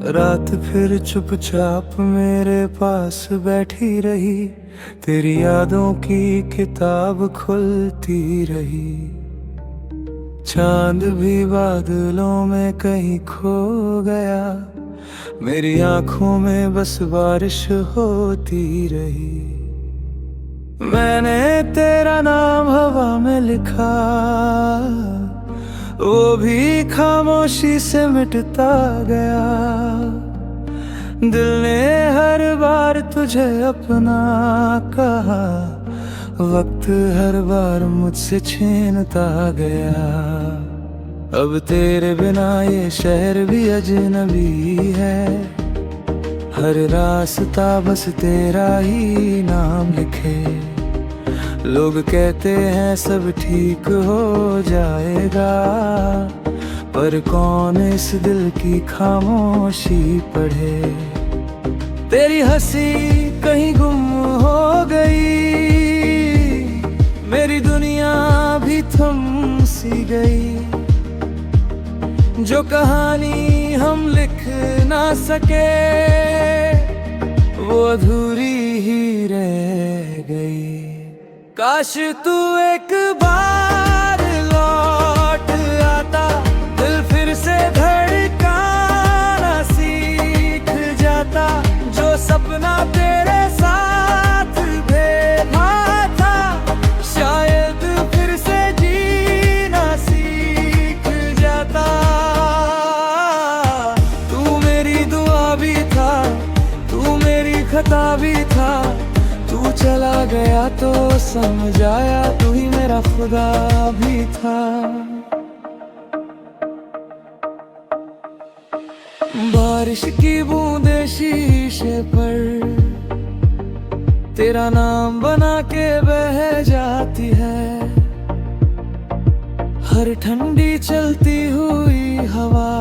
रात फिर चुपचाप मेरे पास बैठी रही, तेरी यादों की किताब खुलती रही। चांद भी बादलों में कहीं खो गया, मेरी आंखों में बस बारिश होती रही। मैंने तेरा नाम हवा में लिखा, वो भी खामोशी से मिटता गया। दिल ने हर बार तुझे अपना कहा, वक्त हर बार मुझसे छीनता गया। अब तेरे बिना ये शहर भी अजनबी है, हर रास्ता बस तेरा ही नाम लिखे। लोग कहते हैं सब ठीक हो जाएगा, पर कौन इस दिल की खामोशी पढ़े। तेरी हंसी कहीं गुम हो गई, मेरी दुनिया भी थम सी गई। जो कहानी हम लिख ना सके, वो अधूरी ही रह गई। काश तू एक बार लौट आता, दिल फिर से धड़काना सीख जाता। जो सपना तेरे साथ भेजा था, शायद फिर से जीना सीख जाता। तू मेरी दुआ भी था, तू मेरी खता भी था। तू चला गया तो समझ आया, तू ही मेरा खुदा भी था। बारिश की बूंदें शीशे पर तेरा नाम बना के बह जाती है। हर ठंडी चलती हुई हवा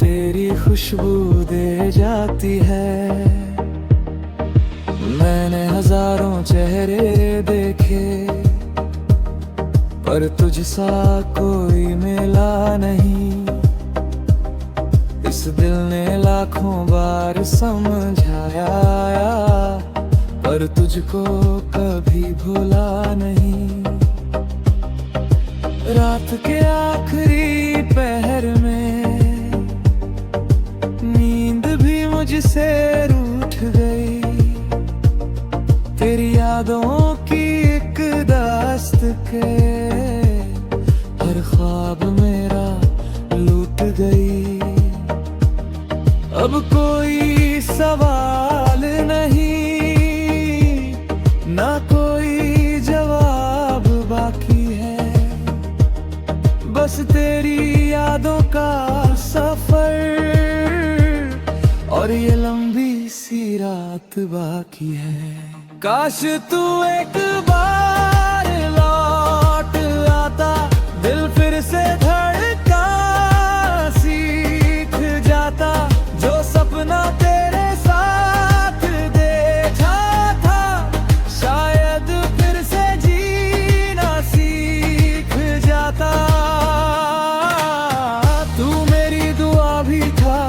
तेरी खुशबू दे जाती है। मैंने हजारों चेहरे देखे, पर तुझसा कोई मिला नहीं। इस दिल ने लाखों बार समझाया, पर तुझको कभी भूला नहीं। रात के आखिरी पहर में नींद भी मुझसे रूठ गई। तेरी यादों की एक दास्त के हर ख्वाब मेरा लूट गई। अब कोई सवाल नहीं, ना कोई जवाब बाकी है। बस तेरी यादों का सफर और ये लंबी सी रात बाकी है। काश तू एक बार लौट आता, दिल फिर से धड़का सीख जाता। जो सपना तेरे साथ देखा था, शायद फिर से जीना सीख जाता। तू मेरी दुआ भी था,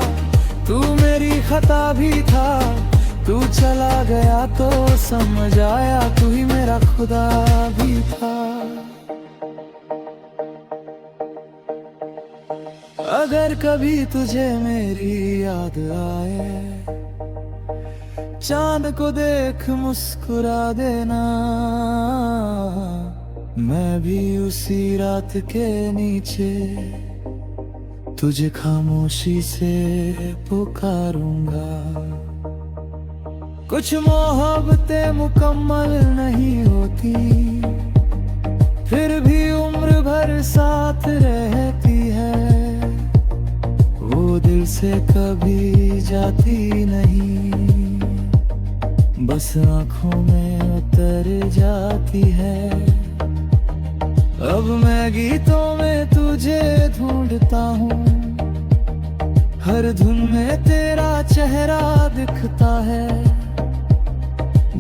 तू मेरी खता भी था। तू चला गया तो समझ आया, तू ही मेरा खुदा भी था। अगर कभी तुझे मेरी याद आए, चांद को देख मुस्कुरा देना। मैं भी उसी रात के नीचे तुझे खामोशी से पुकारूंगा। कुछ मोहब्बतें मुकम्मल नहीं होती, फिर भी उम्र भर साथ रहती है। वो दिल से कभी जाती नहीं, बस आंखों में उतर जाती है। अब मैं गीतों में तुझे ढूंढता हूँ, हर धुन में तेरा चेहरा दिखता है।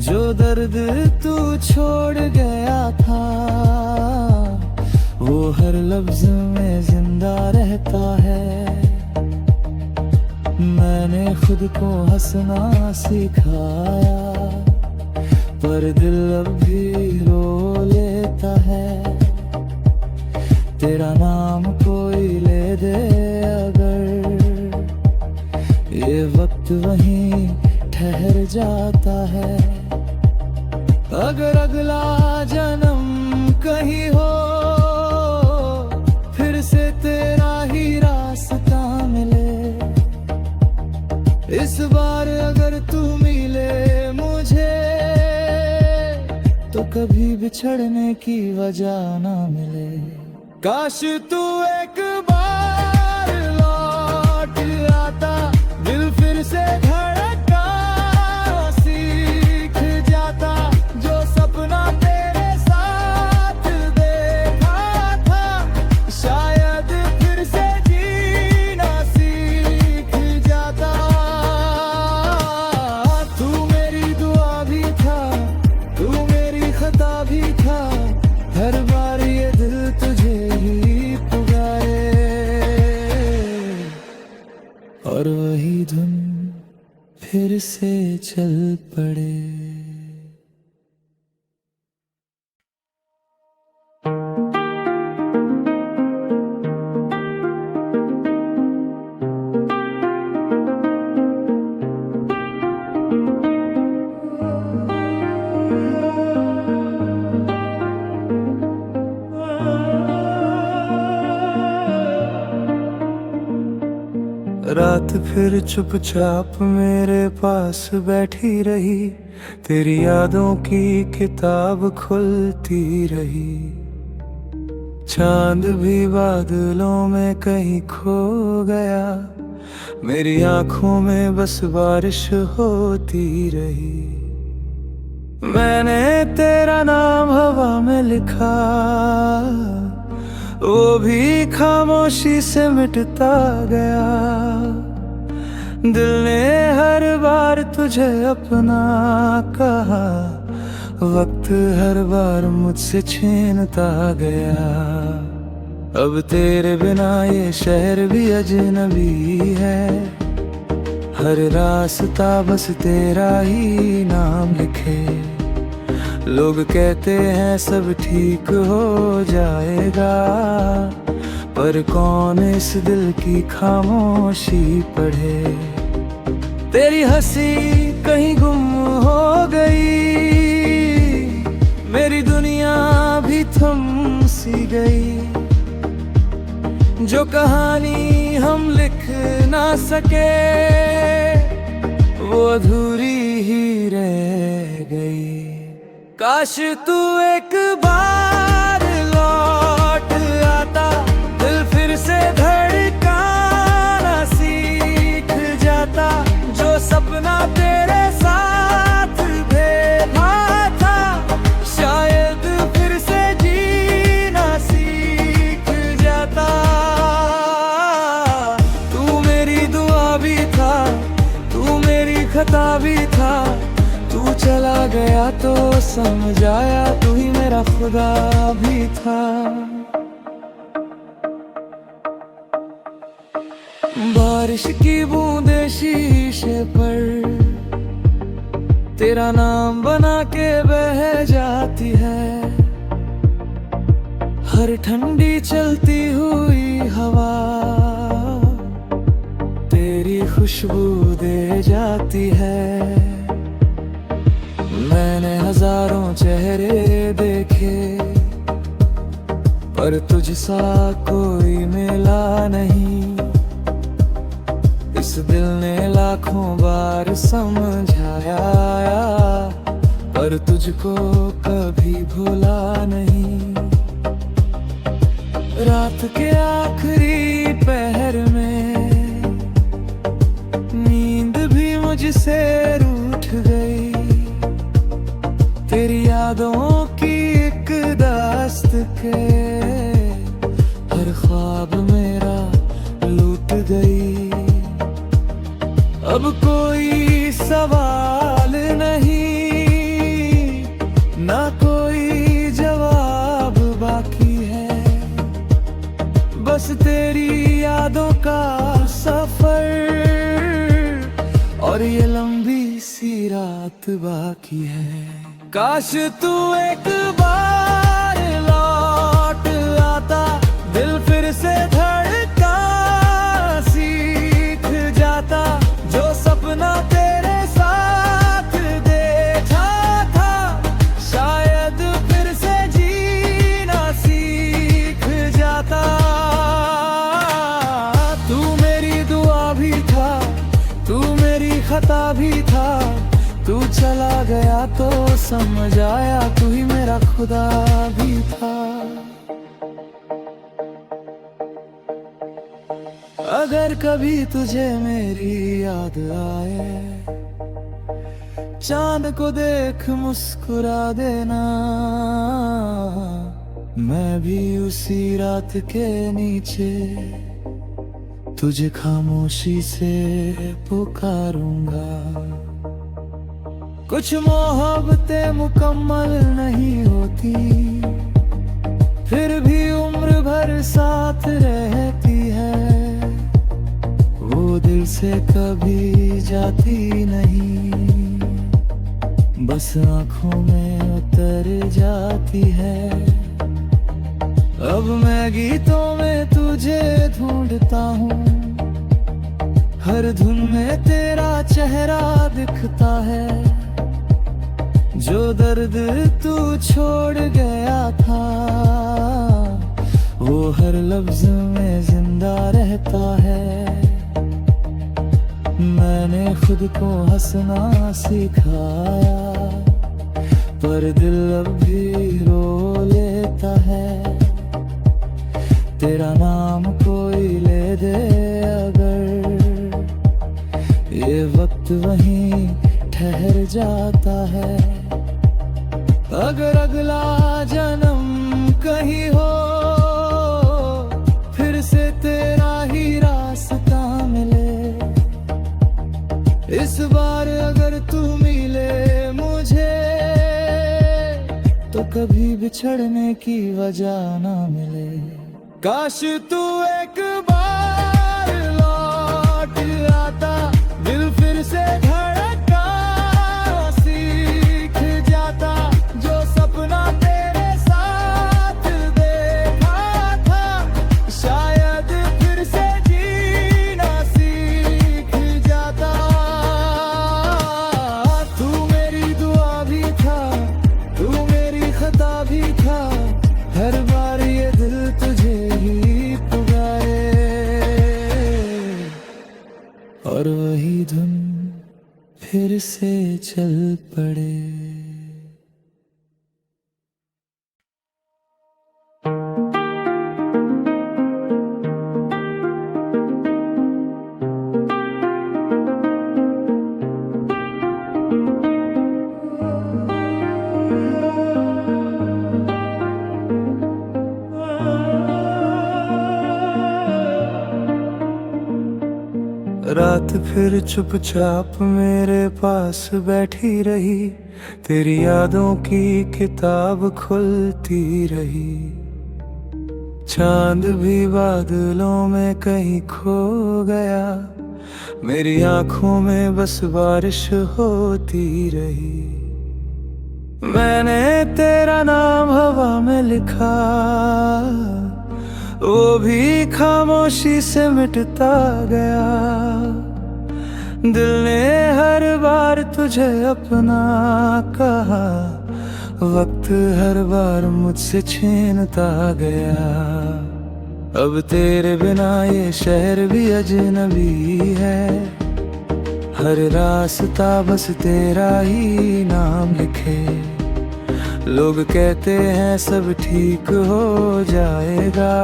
जो दर्द तू छोड़ गया था, वो हर लफ्ज में जिंदा रहता है। मैंने खुद को हंसना सिखाया, पर दिल अब भी रो लेता है। तेरा नाम कोई ले दे अगर, ये वक्त वहीं ठहर जाता है। अगर अगला जन्म कहीं हो, फिर से तेरा ही रास्ता मिले। इस बार अगर तू मिले मुझे, तो कभी बिछड़ने की वजह ना मिले। काश तू एक बार लौट आता, दिल फिर से धड़कना सीख जाता। जो सपना तेरे साथ देखा था, शायद फिर से जीना सीख जाता। तू मेरी दुआ भी था, तू मेरी खता भी था। हर बार ये दिल तुझे ही पुकारे, और वही धुन फिर से चल पड़े। रात फिर चुपचाप मेरे पास बैठी रही, तेरी यादों की किताब खुलती रही। चांद भी बादलों में कहीं खो गया, मेरी आंखों में बस बारिश होती रही। मैंने तेरा नाम हवा में लिखा, वो भी खामोशी से मिटता गया। दिल ने हर बार तुझे अपना कहा, वक्त हर बार मुझसे छीनता गया। अब तेरे बिना ये शहर भी अजनबी है, हर रास्ता बस तेरा ही नाम लिखे। लोग कहते हैं सब ठीक हो जाएगा, पर कौन इस दिल की खामोशी पढ़े। तेरी हंसी कहीं गुम हो गई, मेरी दुनिया भी थम सी गई। जो कहानी हम लिख ना सके, वो अधूरी ही रह गई। काश तू एक बार लौट आता, दिल फिर से धड़कना सीख जाता। जो सपना तेरे साथ देखा था, शायद फिर से जीना सीख जाता। तू मेरी दुआ भी था, तू मेरी खता भी था। तू चला गया तो समझ आया, तू ही मेरा खुदा भी था। बारिश की बूंदें शीशे पर तेरा नाम बना के बह जाती है। हर ठंडी चलती हुई हवा तेरी खुशबू दे जाती है। मैंने हजारों चेहरे देखे, पर तुझसा कोई मिला नहीं। इस दिल ने लाखों बार समझाया, पर तुझको कभी भूला नहीं। रात के आखिरी पहर में नींद भी मुझसे रूठ गई। तेरी यादों की एक दास्त के हर ख्वाब मेरा लूट गई। अब कोई सवाल नहीं, ना कोई जवाब बाकी है। बस तेरी यादों का सफर और ये लंबी सी रात बाकी है। काश तू एक बार लौट आता, दिल फिर से धड़का सीख जाता, जो सपना तेरे साथ देखा था, शायद फिर से जीना सीख जाता। तू मेरी दुआ भी था, तू मेरी खता भी था, तू चला गया तो समझ आया तू ही मेरा खुदा भी था। अगर कभी तुझे मेरी याद आए, चांद को देख मुस्कुरा देना, मैं भी उसी रात के नीचे तुझे खामोशी से पुकारूंगा। कुछ मोहब्बतें मुकम्मल नहीं होती, फिर भी उम्र भर साथ रहती है। वो दिल से कभी जाती नहीं, बस आंखों में उतर जाती है। अब मैं गीतों में तुझे ढूंढता हूँ, हर धुन में तेरा चेहरा दिखता है। जो दर्द तू छोड़ गया था, वो हर लफ्ज में जिंदा रहता है। मैंने खुद को हंसना सिखाया, पर दिल अब भी रो लेता है। तेरा नाम कोई ले दे अगर, ये वक्त वहीं ठहर जाता है। अगर अगला जन्म कहीं हो, फिर से तेरा ही रास्ता मिले। इस बार अगर तू मिले मुझे, तो कभी बिछड़ने की वजह ना मिले। काश तू एक बार लौट आता, दिल फिर से धड़का सीख जाता, जो सपना तेरे साथ देखा था, शायद फिर से जीना सीख जाता। तू मेरी दुआ भी था, तू मेरी खता भी था, हर बार ये दिल तुझे ही पुकारे, और वही धुन फिर से चल पड़े। रात फिर चुपचाप मेरे पास बैठी रही, तेरी यादों की किताब खुलती रही। चांद भी बादलों में कहीं खो गया, मेरी आंखों में बस बारिश होती रही। मैंने तेरा नाम हवा में लिखा, वो भी खामोशी से मिटता गया। दिल ने हर बार तुझे अपना कहा, वक्त हर बार मुझसे छीनता गया। अब तेरे बिना ये शहर भी अजनबी है, हर रास्ता बस तेरा ही नाम लिखे। लोग कहते हैं सब ठीक हो जाएगा,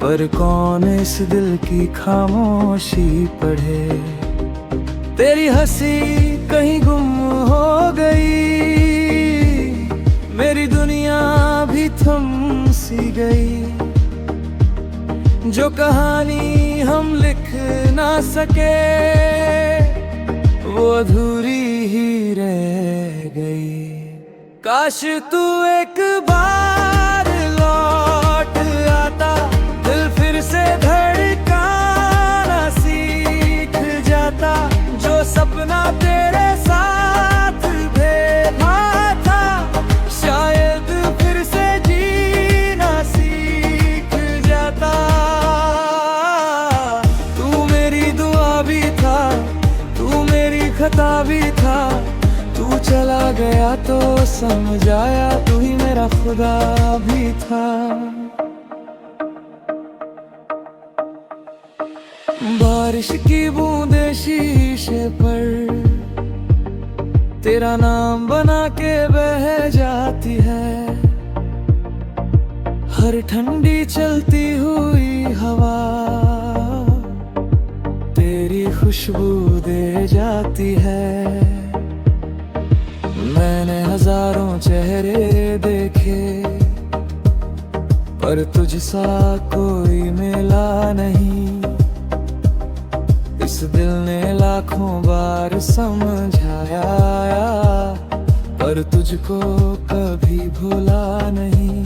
पर कौन इस दिल की खामोशी पढ़े। तेरी हंसी कहीं गुम हो गई, मेरी दुनिया भी थम सी गई। जो कहानी हम लिख ना सके, वो अधूरी ही रह गई। काश तू एक बार लौट आता, दिल फिर से धड़काना सीख जाता। चला गया तो समझ आया तू ही मेरा खुदा भी था। बारिश की बूंदें शीशे पर तेरा नाम बना के बह जाती है। हर ठंडी चलती हुई हवा तेरी खुशबू दे जाती है। मैंने हजारों चेहरे देखे पर तुझसा कोई मिला नहीं। इस दिल ने लाखों बार समझाया पर तुझको कभी भूला नहीं।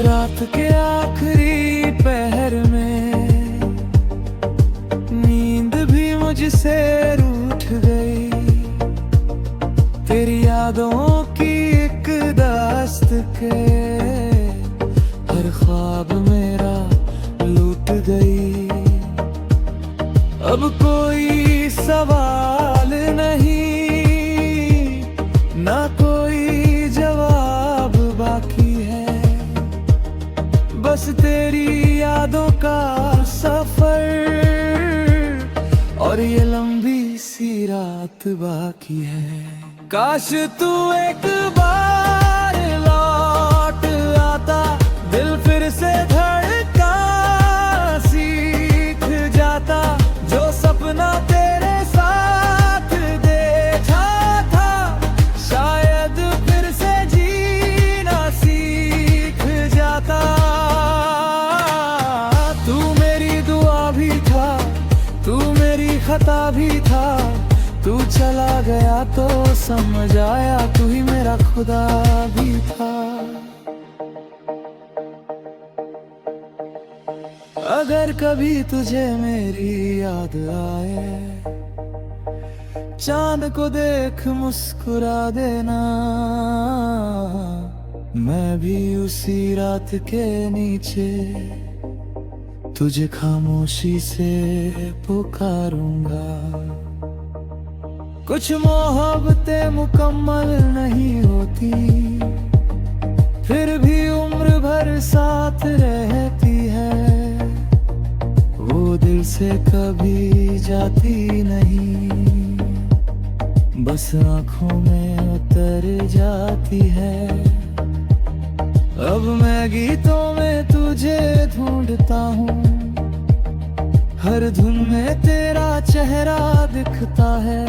रात के आखिरी पहर में नींद भी मुझसे रूठ गई। तेरी यादों की एक दास्त के हर ख्वाब मेरा लूट गई। अब कोई सवाल नहीं ना कोई जवाब बाकी है। बस तेरी यादों का सफर और ये लंबी सी रात बाकी है। काश तू एक बार लौट आता, दिल फिर से धड़का सीख जाता। जो सपना तेरे साथ देखा था शायद फिर से जीना सीख जाता। तू मेरी दुआ भी था, तू मेरी खता भी था। तू चला गया तो समझ आया तू ही मेरा खुदा भी था। अगर कभी तुझे मेरी याद आए, चांद को देख मुस्कुरा देना। मैं भी उसी रात के नीचे तुझे खामोशी से पुकारूंगा। कुछ मोहब्बतें मुकम्मल नहीं होती, फिर भी उम्र भर साथ रहती है। वो दिल से कभी जाती नहीं, बस आँखों में उतर जाती है। अब मैं गीतों में तुझे ढूंढता हूँ, हर धुन में तेरा चेहरा दिखता है।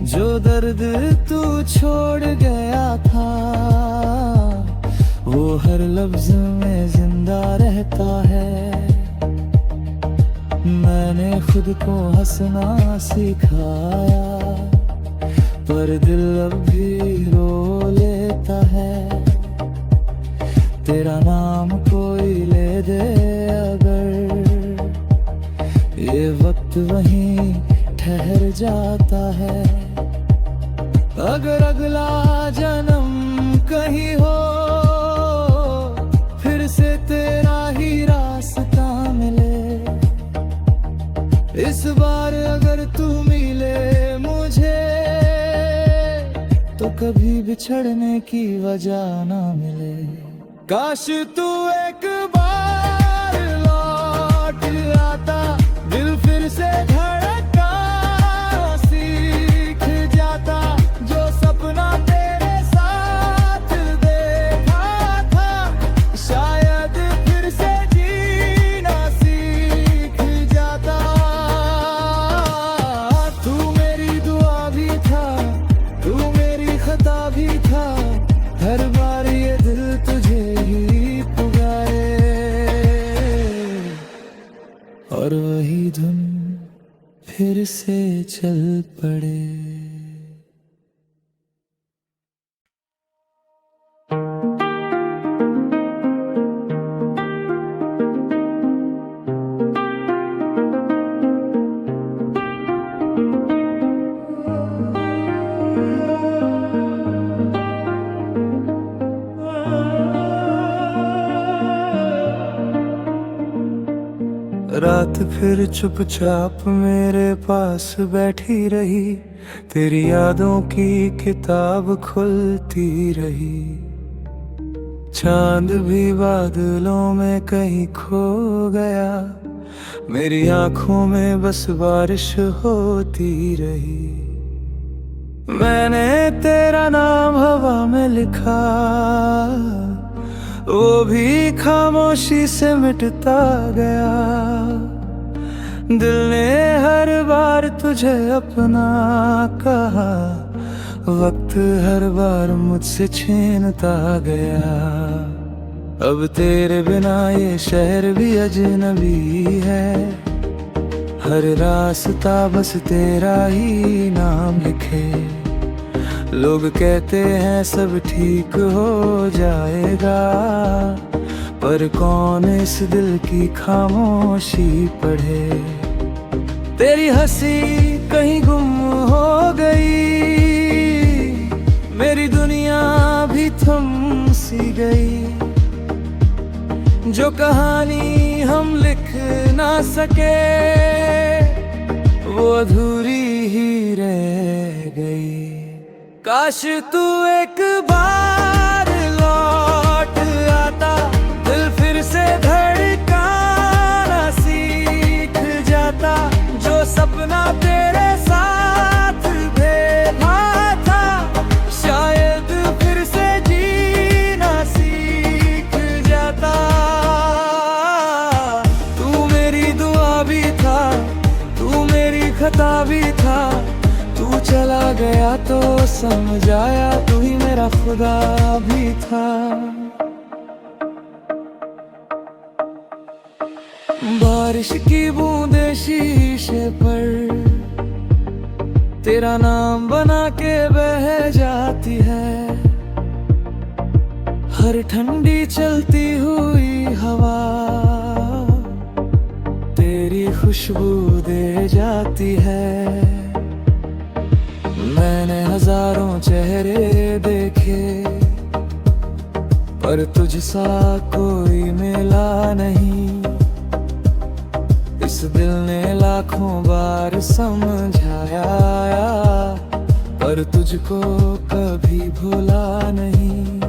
जो दर्द तू छोड़ गया था वो हर लफ्ज में जिंदा रहता है। मैंने खुद को हंसना सिखाया पर दिल अब भी रो लेता है। तेरा नाम कोई ले दे अगर, ये वक्त वहीं ठहर जाता है। अगर अगला जन्म कहीं हो फिर से तेरा ही रास्ता मिले। इस बार अगर तू मिले मुझे तो कभी बिछड़ने की वजह ना मिले। काश तू एक बार लौट आता, दिल फिर से धड़का सीख जाता। जो सपना तेरे साथ देखा था शायद फिर से जीना सीख जाता। तू मेरी दुआ भी था, तू मेरी खता भी था। हर बार ये दिल तुझे ही पुकारे और वही धुन फिर से चल पड़े। रात फिर चुपचाप मेरे पास बैठी रही, तेरी यादों की किताब खुलती रही। चांद भी बादलों में कहीं खो गया, मेरी आंखों में बस बारिश होती रही। मैंने तेरा नाम हवा में लिखा, वो भी खामोशी से मिटता गया। दिल ने हर बार तुझे अपना कहा, वक्त हर बार मुझसे छीनता गया। अब तेरे बिना ये शहर भी अजनबी है, हर रास्ता बस तेरा ही नाम लिखे। लोग कहते हैं सब ठीक हो जाएगा, पर कौन इस दिल की खामोशी पढ़े। तेरी हंसी कहीं गुम हो गई, मेरी दुनिया भी थम सी गई। जो कहानी हम लिख ना सके, वो अधूरी ही रह गई। काश तू एक बार लौट आता, दिल फिर से धड़काना सीख जाता। जो सपना तेरे साथ भेजा था, शायद फिर से जीना सीख जाता। तू मेरी दुआ भी था, तू मेरी खता भी था। तू चला गया तो समझ आया, तू ही मेरा खुदा भी था। बारिश की बूंदें शीशे पर तेरा नाम बना के बह जाती है। हर ठंडी चलती हुई हवा तेरी खुशबू दे जाती है। मैंने हजारों चेहरे देखे, पर तुझसा कोई मिला नहीं। इस दिल ने लाखों बार समझाया, पर तुझको कभी भूला नहीं।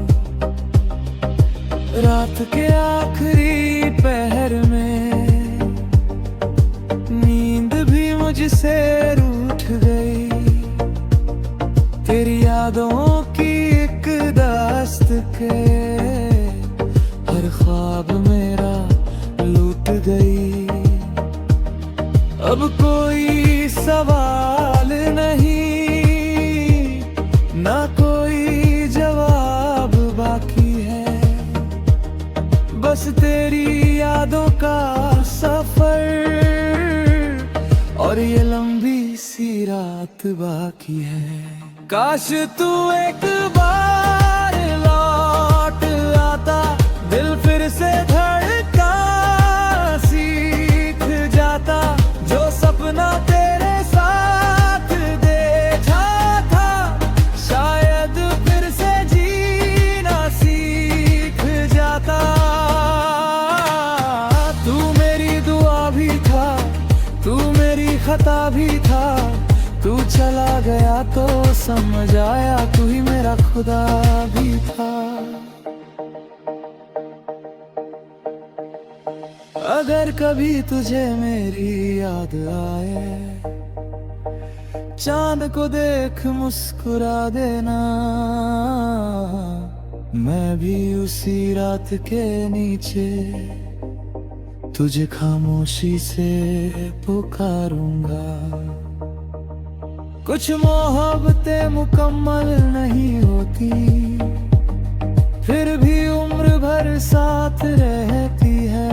रात के आखिरी पहर में नींद भी मुझसे रूठ गई। तेरी यादों की एक दास्त के हर ख्वाब मेरा लूट गई। अब कोई सवाल नहीं, ना कोई जवाब बाकी है। बस तेरी यादों का सफर और ये लंबी सी रात बाकी है। काश तू एक बार लौट आता, दिल फिर से धड़का सीख जाता। जो सपना तेरे साथ देखा था, शायद फिर से जीना सीख जाता। तू मेरी दुआ भी था, तू मेरी खता भी था। तू चला गया तो समझ आया, तू ही मेरा खुदा भी था। अगर कभी तुझे मेरी याद आए, चांद को देख मुस्कुरा देना। मैं भी उसी रात के नीचे तुझे खामोशी से पुकारूंगा। कुछ मोहब्बतें मुकम्मल नहीं होती, फिर भी उम्र भर साथ रहती है।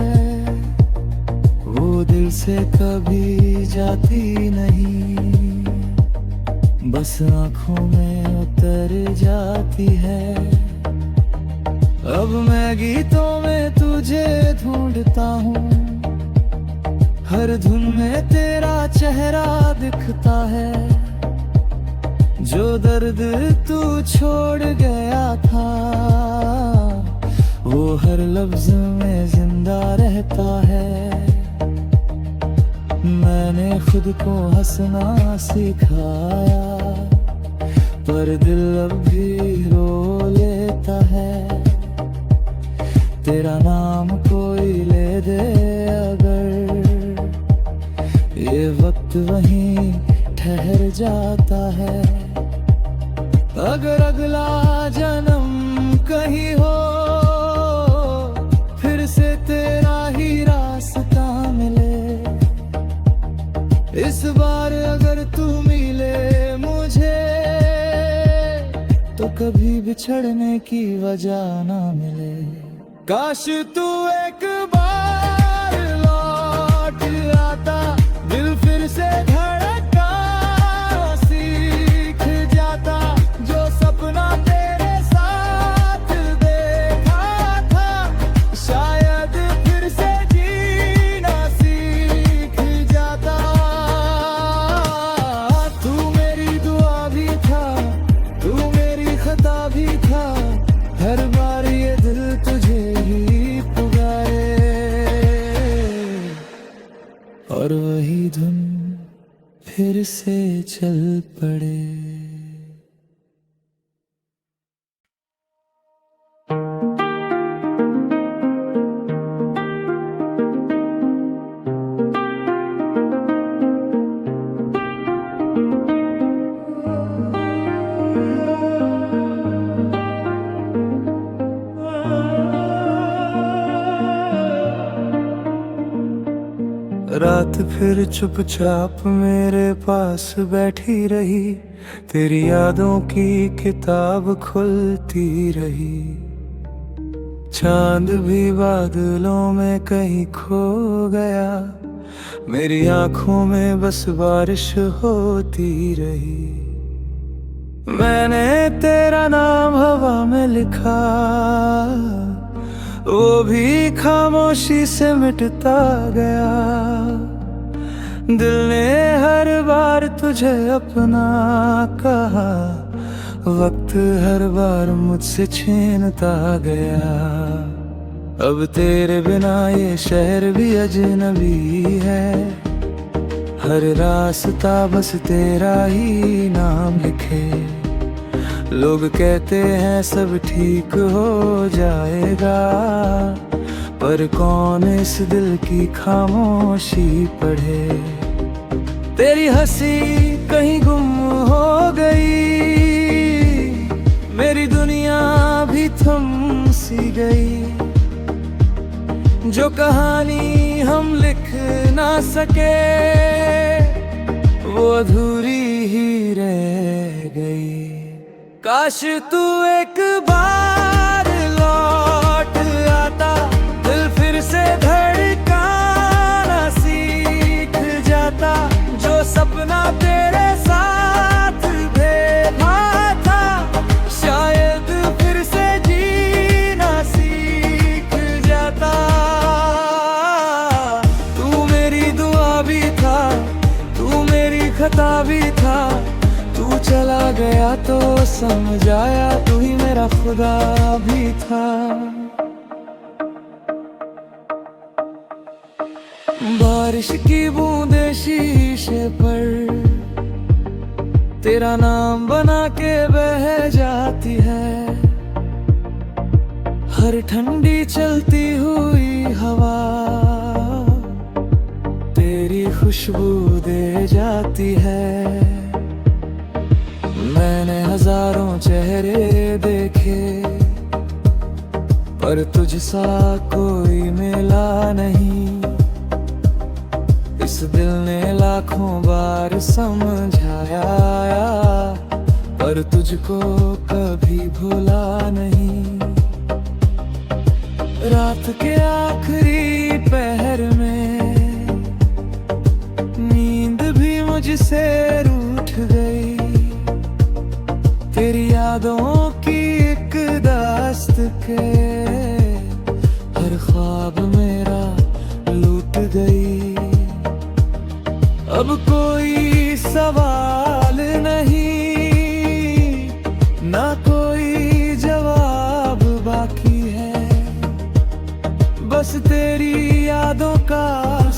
वो दिल से कभी जाती नहीं, बस आंखों में उतर जाती है। अब मैं गीतों में तुझे ढूंढता हूँ, हर धुन में तेरा चेहरा दिखता है। जो दर्द तू छोड़ गया था, वो हर लफ्ज में जिंदा रहता है। मैंने खुद को हंसना सिखाया, पर दिल अब भी रो लेता है। तेरा नाम कोई ले दे अगर, ये वक्त वहीं ठहर जाता है। अगर अगला जन्म कहीं हो, फिर से तेरा ही रास्ता मिले। इस बार अगर तू मिले मुझे, तो कभी बिछड़ने की वजह ना मिले। काश तू एक बार लौट आता, दिल फिर से धड़कना सीख जाता। जो सपना तेरे साथ देखा था, शायद फिर से जीना सीख जाता। तू मेरी दुआ भी था, तू मेरी खता भी था। हर बार ये दिल तुझे ही पुकारे, और वही धुन फिर से चल पड़े। रात फिर चुपचाप मेरे पास बैठी रही, तेरी यादों की किताब खुलती रही। चांद भी बादलों में कहीं खो गया, मेरी आंखों में बस बारिश होती रही। मैंने तेरा नाम हवा में लिखा, वो भी खामोशी से मिटता गया। दिल ने हर बार तुझे अपना कहा, वक्त हर बार मुझसे छीनता गया। अब तेरे बिना ये शहर भी अजनबी है, हर रास्ता बस तेरा ही नाम लिखे। लोग कहते हैं सब ठीक हो जाएगा, पर कौन इस दिल की खामोशी पढ़े। तेरी हंसी कहीं गुम हो गई, मेरी दुनिया भी थम सी गई। जो कहानी हम लिख ना सके, वो अधूरी ही रह गई। काश तू एक बार लौट आता, दिल फिर से धड़कना सीख जाता। जो सपना तेरे साथ देखा था, शायद फिर से जीना सीख जाता। तू मेरी दुआ भी था, तू मेरी खता भी था। तू चला गया तो समझ आया, तू ही मेरा खुदा भी था। बारिश की बूंदें शीशे पर तेरा नाम बना के बह जाती है। हर ठंडी चलती हुई हवा तेरी खुशबू दे जाती है। मैंने हजारों चेहरे देखे, पर तुझसा कोई मिला नहीं। इस दिल ने लाखों बार समझाया, पर तुझको कभी भूला नहीं। रात के आखिरी पहर में नींद भी मुझसे रूठ गई। तेरी यादों की एक दास्त के हर ख्वाब मेरा लूट गई। अब कोई सवाल नहीं, ना कोई जवाब बाकी है। बस तेरी यादों का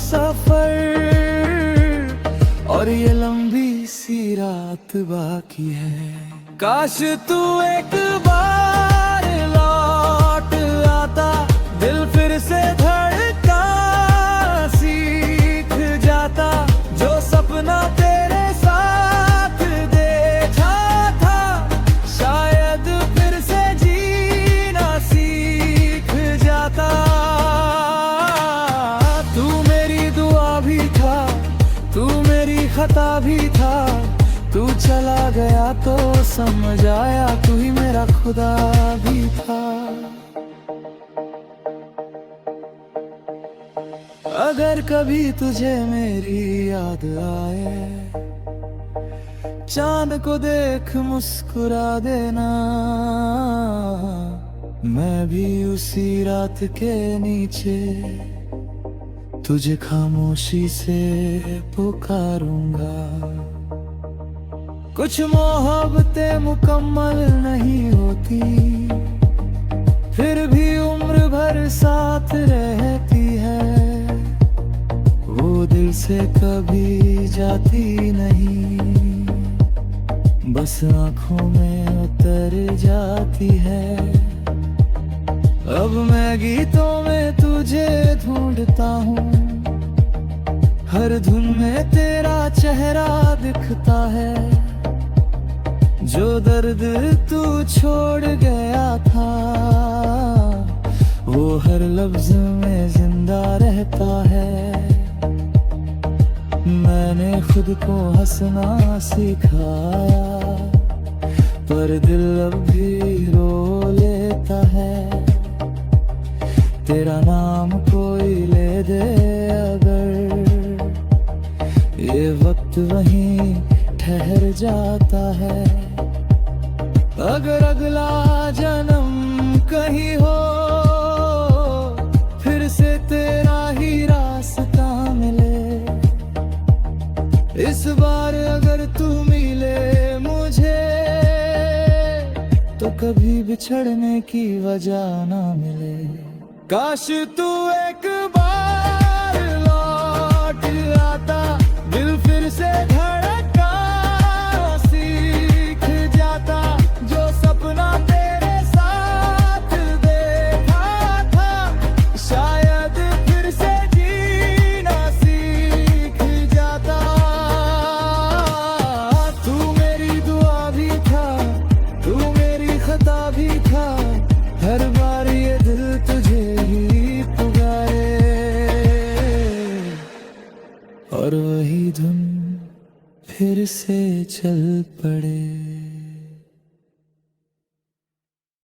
सफर और ये लंबी सी रात बाकी है। काश तू एक बार लौट आता, दिल फिर से धड़का सीख जाता। जो सपना तेरे साथ देखा था, शायद फिर से जीना सीख जाता। तू मेरी दुआ भी था, तू मेरी खता भी था। तू चला गया तो समझ आया, तू ही मेरा खुदा भी था। अगर कभी तुझे मेरी याद आए, चांद को देख मुस्कुरा देना। मैं भी उसी रात के नीचे तुझे खामोशी से पुकारूंगा। कुछ मोहब्बतें मुकम्मल नहीं होती, फिर भी उम्र भर साथ रहती है। वो दिल से कभी जाती नहीं, बस आंखों में उतर जाती है। अब मैं गीतों में तुझे ढूंढता हूँ, हर धुन में तेरा चेहरा दिखता है। जो दर्द तू छोड़ गया था, वो हर लफ्ज में जिंदा रहता है। मैंने खुद को हंसना सिखाया, पर दिल अब भी रो लेता है। तेरा नाम कोई ले दे अगर, ये वक्त वहीं ठहर जाता है। अगर अगला जन्म कहीं हो, फिर से तेरा ही रास्ता मिले। इस बार अगर तू मिले मुझे, तो कभी बिछड़ने की वजह ना मिले। काश तू एक बार लौट आता, दिल फिर से धड़का सीख जाता। जो सपना तेरे साथ देखा था, शायद फिर से जीना सीख जाता। तू मेरी दुआ भी था, तू मेरी खता भी था। हर बार ये दिल तुझे ही पुकारे, और वही धुन फिर से चल पड़े।